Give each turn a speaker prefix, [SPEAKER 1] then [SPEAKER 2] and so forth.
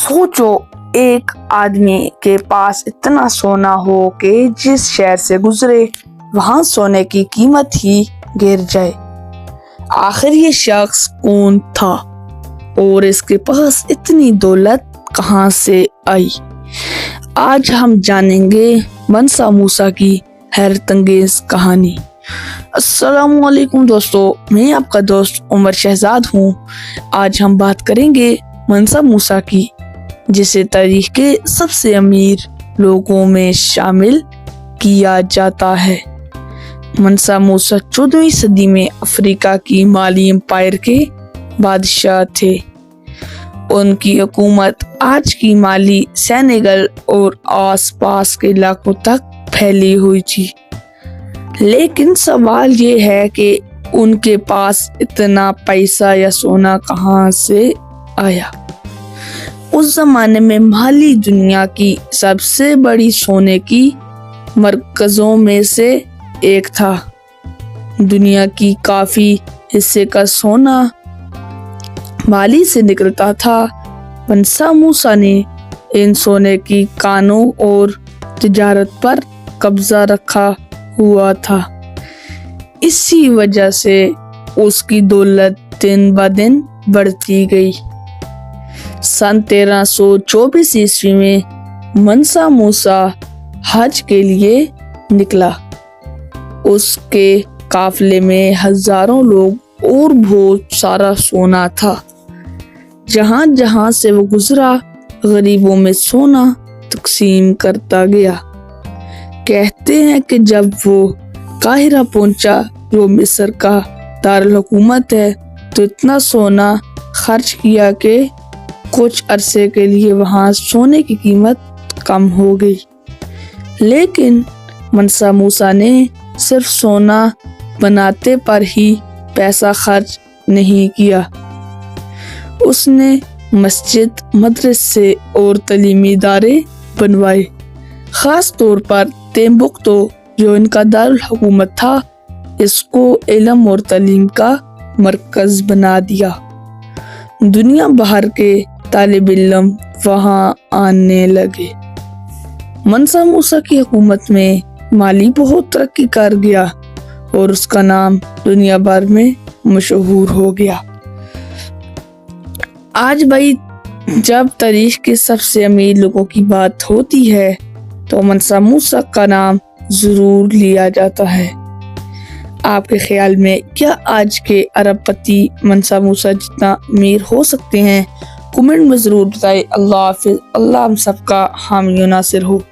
[SPEAKER 1] सोचो एक आदमी के पास इतना सोना हो कि जिस शहर से गुजरे वहां सोने की कीमत ही गिर जाए। आखिर ये शख्स कौन था और इसके पास इतनी दौलत कहां से आई? आज हम जानेंगे मनसा मूसा की हैरत अंगेज कहानी। अस्सलामुअलैकुम दोस्तों, मैं आपका दोस्त उमर शहजाद हूँ। आज हम बात करेंगे मनसा मूसा की, जिसे तारीख के सबसे अमीर लोगों में शामिल किया जाता है। मनसा मूसा 14वीं सदी में अफ्रीका की माली एम्पायर के बादशाह थे। उनकी हुकूमत आज की माली, सेनेगल और आसपास के इलाकों तक फैली हुई थी। लेकिन सवाल ये है कि उनके पास इतना पैसा या सोना कहाँ से आया? उस जमाने में माली दुनिया की सबसे बड़ी सोने की मरकजों में से एक था। दुनिया की काफी हिस्से का सोना माली से निकलता था। मनसा मूसा ने इन सोने की कानों और तिजारत पर कब्जा रखा हुआ था। इसी वजह से उसकी दौलत दिन ब दिन बढ़ती गई। सन 1324 ईस्वी में मनसा मूसा हज के लिए निकला। उसके काफले में हजारों लोग और बहुत सारा सोना था। जहां जहां से वो गुजरा, गरीबों में सोना तकसीम करता गया। कहते हैं कि जब वो काहिरा पहुंचा, जो मिस्र का दारुल हुकूमत है, तो इतना सोना खर्च किया कि कुछ अरसे के लिए वहां सोने की कीमत कम हो गई। लेकिन मनसा मूसा ने सिर्फ सोना बनाते पर ही पैसा खर्च नहीं किया। उसने मस्जिद, मदरसे और तालीमी इदारे बनवाए। खास तौर पर तिम्बुक्तु, जो इनका दारुल हुकूमत था, इसको इल्म और तालीम का मरकज बना दिया। दुनिया भर के तालिब इल्म वहां आने लगे। मनसा मूसा की हुकूमत में माली बहुत तरक्की कर गया और उसका नाम दुनिया भर में मशहूर हो गया। आज भाई, जब तारीख के सबसे अमीर लोगों की बात होती है तो मनसा मूसा का नाम जरूर लिया जाता है। आपके ख्याल में क्या आज के अरबपति मनसा मूसा जितना अमीर हो सकते हैं? कमेंट में जरूर बताएं। अल्लाह हाफिज। अल्लाह हम सबका हामी नासिर हो।